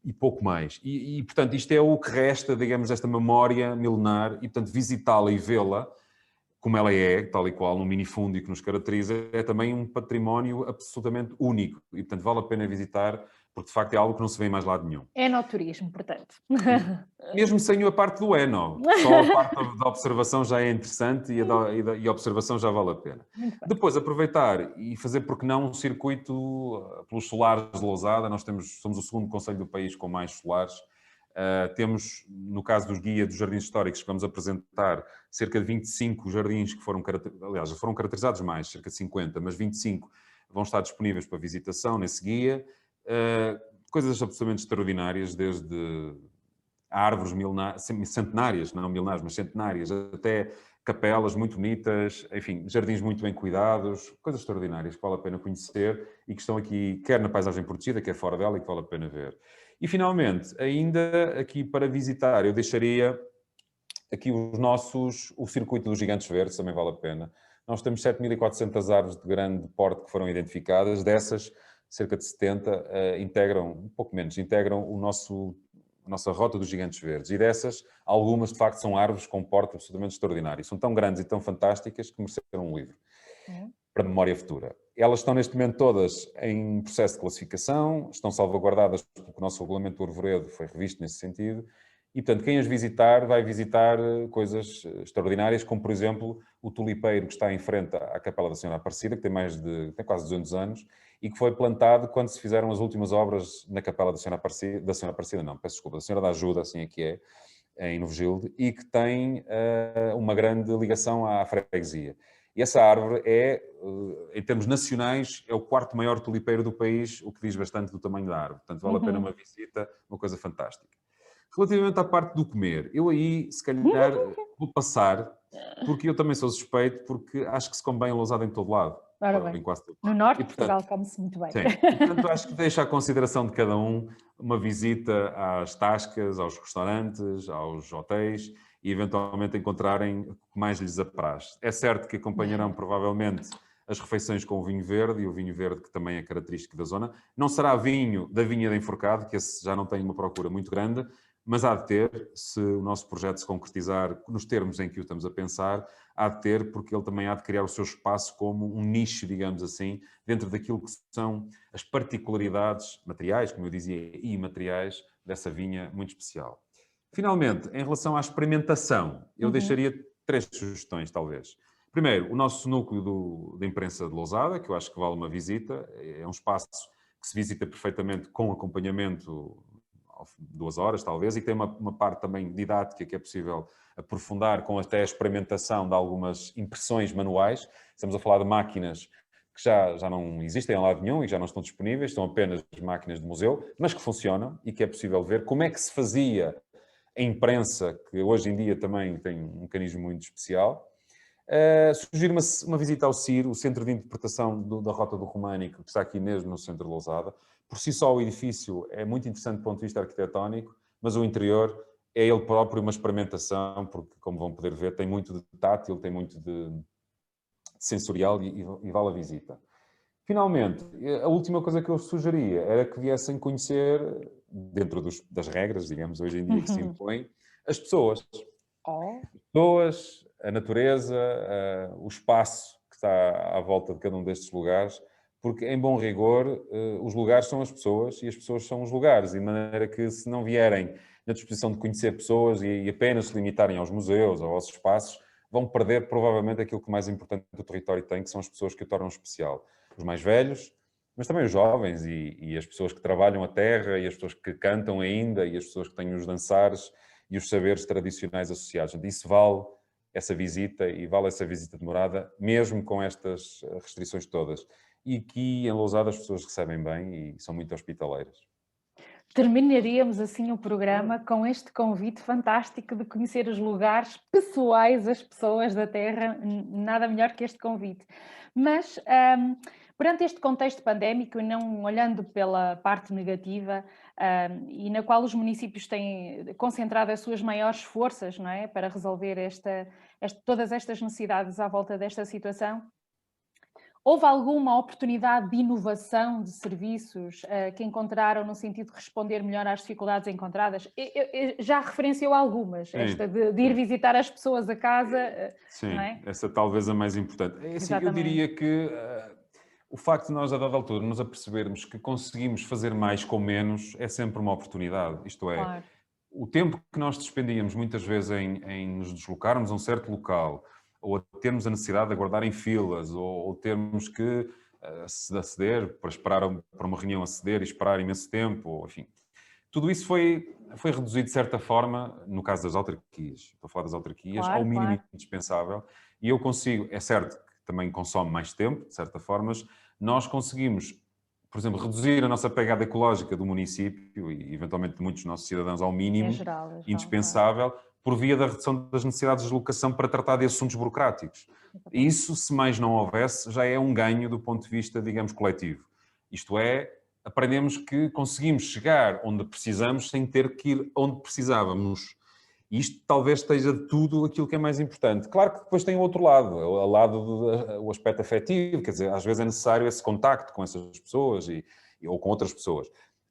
e pouco mais. E, portanto, isto é o que resta, digamos, desta memória milenar e, portanto, visitá-la e vê-la como ela é, tal e qual, no minifúndio que nos caracteriza, é também um património absolutamente único. E, portanto, vale a pena visitar, porque, de facto, é algo que não se vê em mais lado nenhum. Enoturismo, portanto. Mesmo sem a parte do eno. Só a parte da observação já é interessante e a observação já vale a pena. Depois, aproveitar e fazer, porque não, um circuito pelos solares de Lousada. Nós somos o segundo concelho do país com mais solares. Temos, no caso dos guias dos jardins históricos, que vamos apresentar cerca de 25 jardins que foram caracterizados mais, cerca de 50, mas 25 vão estar disponíveis para visitação nesse guia. Coisas absolutamente extraordinárias, desde árvores centenárias, não milenares, mas centenárias, até capelas muito bonitas, enfim, jardins muito bem cuidados, coisas extraordinárias que vale a pena conhecer e que estão aqui, quer na paisagem protegida, quer fora dela, e que vale a pena ver. E, finalmente, ainda aqui para visitar, eu deixaria aqui o circuito dos gigantes verdes, também vale a pena. Nós temos 7.400 árvores de grande porte que foram identificadas, dessas, cerca de 70 integram a nossa rota dos gigantes verdes. E dessas, algumas, de facto, são árvores com porte absolutamente extraordinário. São tão grandes e tão fantásticas que mereceram um livro para memória futura. Elas estão, neste momento, todas em processo de classificação, estão salvaguardadas porque o nosso regulamento do Arvoredo foi revisto nesse sentido. E, portanto, quem as visitar vai visitar coisas extraordinárias, como, por exemplo, o tulipeiro que está em frente à Capela da Senhora Aparecida, que tem quase 200 anos, e que foi plantado quando se fizeram as últimas obras na Capela da Senhora Aparecida, da Senhora da Ajuda, assim é que é, em Novogilde, e que tem uma grande ligação à freguesia. E essa árvore é, em termos nacionais, é o 4º maior tulipeiro do país, o que diz bastante do tamanho da árvore. Portanto, vale a pena uma visita, uma coisa fantástica. Relativamente à parte do comer, eu aí, se calhar, vou passar, porque eu também sou suspeito, porque acho que se come bem a lousada em todo lado. Ora bem, Em quase todo no lado. norte E, de Portugal come-se muito bem. Sim, portanto acho que deixa à consideração de cada um uma visita às tascas, aos restaurantes, aos hotéis e eventualmente encontrarem o que mais lhes apraz. É certo que acompanharão provavelmente as refeições com o vinho verde, e o vinho verde que também é característico da zona. Não será vinho da vinha de Enforcado, que esse já não tem uma procura muito grande, mas há de ter, se o nosso projeto se concretizar nos termos em que o estamos a pensar, há de ter, porque ele também há de criar o seu espaço como um nicho, digamos assim, dentro daquilo que são as particularidades materiais, como eu dizia, e imateriais dessa vinha muito especial. Finalmente, em relação à experimentação, eu deixaria 3 sugestões, talvez. Primeiro, o nosso núcleo de imprensa de Lousada, que eu acho que vale uma visita. É um espaço que se visita perfeitamente com acompanhamento, 2 horas talvez, e tem uma parte também didática que é possível aprofundar com até a experimentação de algumas impressões manuais. Estamos a falar de máquinas que já não existem em lado nenhum e já não estão disponíveis, são apenas máquinas de museu, mas que funcionam e que é possível ver como é que se fazia a imprensa, que hoje em dia também tem um mecanismo muito especial. Sugiro uma visita ao CIR, o Centro de Interpretação da Rota do Românico, que está aqui mesmo no centro de Lousada. Por si só o edifício é muito interessante do ponto de vista arquitetónico, mas o interior é ele próprio uma experimentação, porque, como vão poder ver, tem muito de tátil, tem muito de sensorial e vale a visita. Finalmente, a última coisa que eu sugeria era que viessem conhecer, dentro das regras, digamos, hoje em dia que se impõem, as pessoas. As pessoas, a natureza, o espaço que está à volta de cada um destes lugares, porque, em bom rigor, os lugares são as pessoas e as pessoas são os lugares, e de maneira que, se não vierem na disposição de conhecer pessoas e apenas se limitarem aos museus ou aos espaços, vão perder provavelmente aquilo que mais importante do território tem, que são as pessoas que o tornam especial. Os mais velhos, mas também os jovens e as pessoas que trabalham a terra e as pessoas que cantam ainda e as pessoas que têm os dançares e os saberes tradicionais associados. Isso vale essa visita e vale essa visita demorada, mesmo com estas restrições todas. E aqui em Lousada as pessoas recebem bem e são muito hospitaleiras. Terminaríamos assim o programa com este convite fantástico de conhecer os lugares pessoais, as pessoas da terra, nada melhor que este convite. Mas, perante este contexto pandémico e não olhando pela parte negativa, e na qual os municípios têm concentrado as suas maiores forças, não é, para resolver todas estas necessidades à volta desta situação, houve alguma oportunidade de inovação de serviços que encontraram no sentido de responder melhor às dificuldades encontradas? Eu já referenciou algumas, sim, esta de ir visitar as pessoas a casa. Sim, não é? Essa talvez a mais importante. Assim, eu diria que o facto de nós, a dada altura, nos apercebermos que conseguimos fazer mais com menos é sempre uma oportunidade. Isto é, claro, o tempo que nós despendíamos muitas vezes em nos deslocarmos a um certo local, ou termos a necessidade de aguardar em filas, ou termos que aceder, para esperar para uma reunião aceder e esperar imenso tempo, ou, enfim. Tudo isso foi reduzido de certa forma, no caso das autarquias, estou a falar das autarquias, claro, ao mínimo indispensável, e eu consigo, é certo que também consome mais tempo, de certa forma, mas nós conseguimos, por exemplo, reduzir a nossa pegada ecológica do município e eventualmente de muitos dos nossos cidadãos ao mínimo, indispensável, claro, por via da redução das necessidades de deslocação para tratar de assuntos burocráticos. E isso, se mais não houvesse, já é um ganho do ponto de vista, digamos, coletivo. Isto é, aprendemos que conseguimos chegar onde precisamos sem ter que ir onde precisávamos. E isto talvez esteja de tudo aquilo que é mais importante. Claro que depois tem o outro lado, o lado do aspecto afetivo, quer dizer, às vezes é necessário esse contacto com essas pessoas ou com outras pessoas.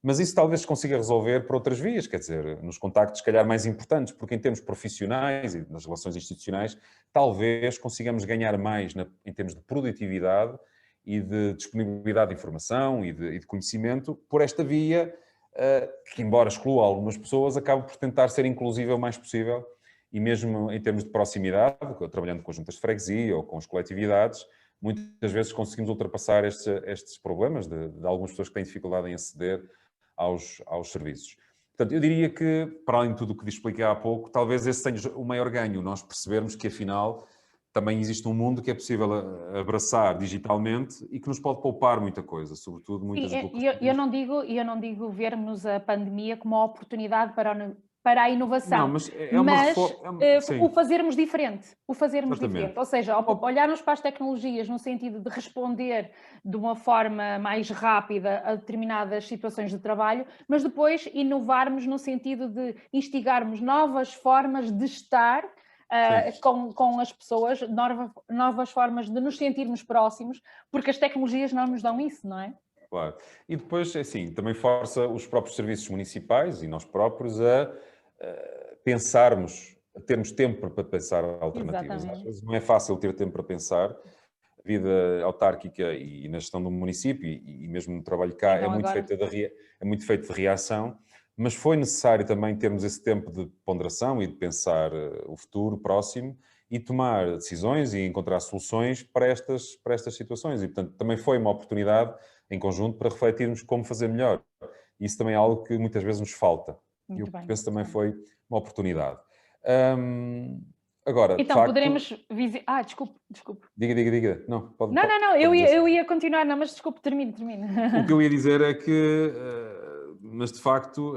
Mas isso talvez se consiga resolver por outras vias, quer dizer, nos contactos se calhar mais importantes, porque em termos profissionais e nas relações institucionais, talvez consigamos ganhar mais em termos de produtividade e de disponibilidade de informação e de conhecimento por esta via, que embora exclua algumas pessoas, acaba por tentar ser inclusiva o mais possível e mesmo em termos de proximidade, trabalhando com juntas de freguesia ou com as coletividades, muitas vezes conseguimos ultrapassar estes problemas de algumas pessoas que têm dificuldade em aceder aos serviços. Portanto, eu diria que, para além de tudo o que expliquei há pouco, talvez esse seja o maior ganho, nós percebermos que, afinal, também existe um mundo que é possível abraçar digitalmente e que nos pode poupar muita coisa, sobretudo muitas deslocações. Eu não digo vermos a pandemia como uma oportunidade para a inovação, não, mas é uma o fazermos diferente. Exatamente. Ou seja, olharmos para as tecnologias no sentido de responder de uma forma mais rápida a determinadas situações de trabalho, mas depois inovarmos no sentido de instigarmos novas formas de estar com as pessoas, novas formas de nos sentirmos próximos, porque as tecnologias não nos dão isso, não é? Claro. E depois, assim, também força os próprios serviços municipais e nós próprios a pensarmos, a termos tempo para pensar alternativas. Exatamente. Às vezes não é fácil ter tempo para pensar. A vida autárquica e na gestão do município e mesmo no trabalho cá então, é muito feito de reação, mas foi necessário também termos esse tempo de ponderação e de pensar o futuro próximo e tomar decisões e encontrar soluções para estas situações. E, portanto, também foi uma oportunidade em conjunto para refletirmos como fazer melhor. Isso também é algo que muitas vezes nos falta. E eu penso que também foi uma oportunidade. Agora, então, facto... poderemos visitar... desculpe. Diga. Não, eu ia continuar, mas desculpe, termine. O que eu ia dizer é que, mas de facto,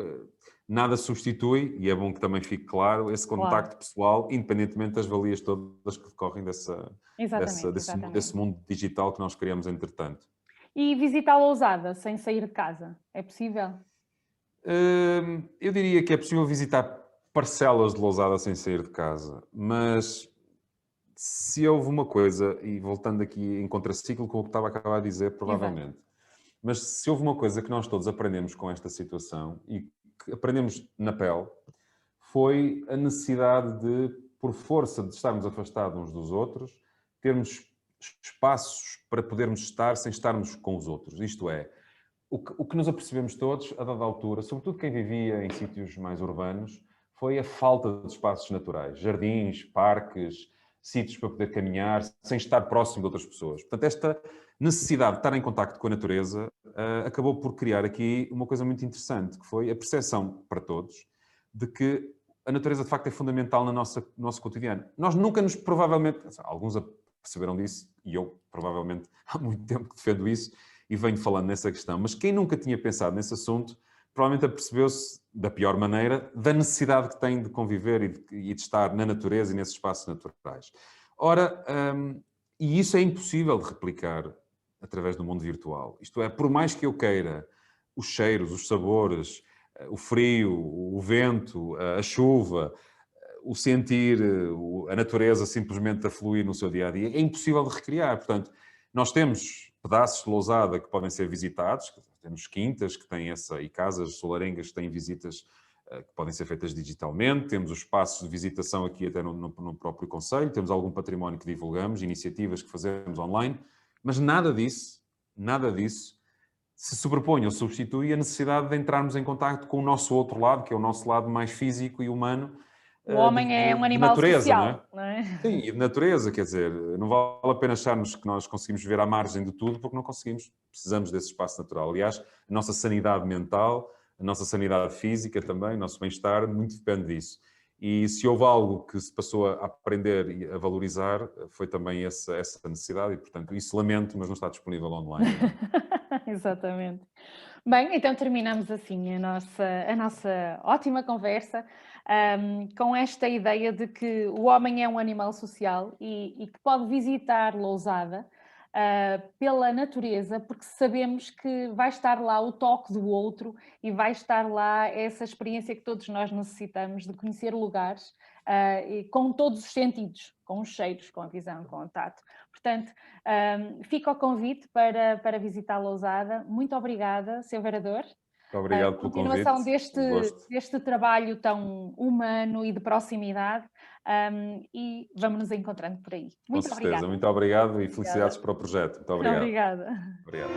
nada substitui, e é bom que também fique claro, esse contacto pessoal, independentemente das valias todas que decorrem desse mundo digital que nós criamos entretanto. E visitar Lousada sem sair de casa, é possível? Eu diria que é possível visitar parcelas de Lousada sem sair de casa, mas se houve uma coisa, e voltando aqui em contraciclo com o que estava a acabar de dizer, provavelmente, mas se houve uma coisa que nós todos aprendemos com esta situação e que aprendemos na pele, foi a necessidade de, por força de estarmos afastados uns dos outros, termos espaços para podermos estar sem estarmos com os outros. Isto é, o que nos apercebemos todos, a dada altura, sobretudo quem vivia em sítios mais urbanos, foi a falta de espaços naturais, jardins, parques, sítios para poder caminhar, sem estar próximo de outras pessoas. Portanto, esta necessidade de estar em contacto com a natureza acabou por criar aqui uma coisa muito interessante, que foi a percepção para todos de que a natureza, de facto, é fundamental no nosso cotidiano. Nós nunca nos, provavelmente, alguns perceberam disso, e eu, provavelmente, há muito tempo que defendo isso, e venho falando nessa questão, mas quem nunca tinha pensado nesse assunto, provavelmente apercebeu-se, da pior maneira, da necessidade que tem de conviver e de estar na natureza e nesses espaços naturais. Ora, e isso é impossível de replicar através do mundo virtual. Isto é, por mais que eu queira os cheiros, os sabores, o frio, o vento, a chuva, o sentir, a natureza simplesmente a fluir no seu dia-a-dia, é impossível de recriar. Portanto, nós temos pedaços de Lousada que podem ser visitados, temos quintas que têm e casas solarengas que têm visitas que podem ser feitas digitalmente, temos os espaços de visitação aqui até no próprio concelho, temos algum património que divulgamos, iniciativas que fazemos online, mas nada disso se sobrepõe ou substitui a necessidade de entrarmos em contacto com o nosso outro lado, que é o nosso lado mais físico e humano. O homem é um animal natureza, social, não é? Sim, e de natureza, quer dizer, não vale a pena acharmos que nós conseguimos viver à margem de tudo, porque não conseguimos, precisamos desse espaço natural. Aliás, a nossa sanidade mental, a nossa sanidade física também, o nosso bem-estar, muito depende disso. E se houve algo que se passou a aprender e a valorizar, foi também essa necessidade, e portanto, isso lamento, mas não está disponível online. Exatamente. Bem, então terminamos assim a nossa ótima conversa com esta ideia de que o homem é um animal social e que pode visitar Lousada pela natureza, porque sabemos que vai estar lá o toque do outro e vai estar lá essa experiência que todos nós necessitamos de conhecer lugares e com todos os sentidos, com os cheiros, com a visão, com o tato. Portanto, fica o convite para visitar Lousada. Muito obrigada, Sr. Vereador. Muito obrigado pelo convite. Continuação deste trabalho tão humano e de proximidade e vamos nos encontrando por aí. Muito Com certeza, obrigada. muito obrigado e felicidades para o projeto. Muito obrigado. Obrigada. Obrigado.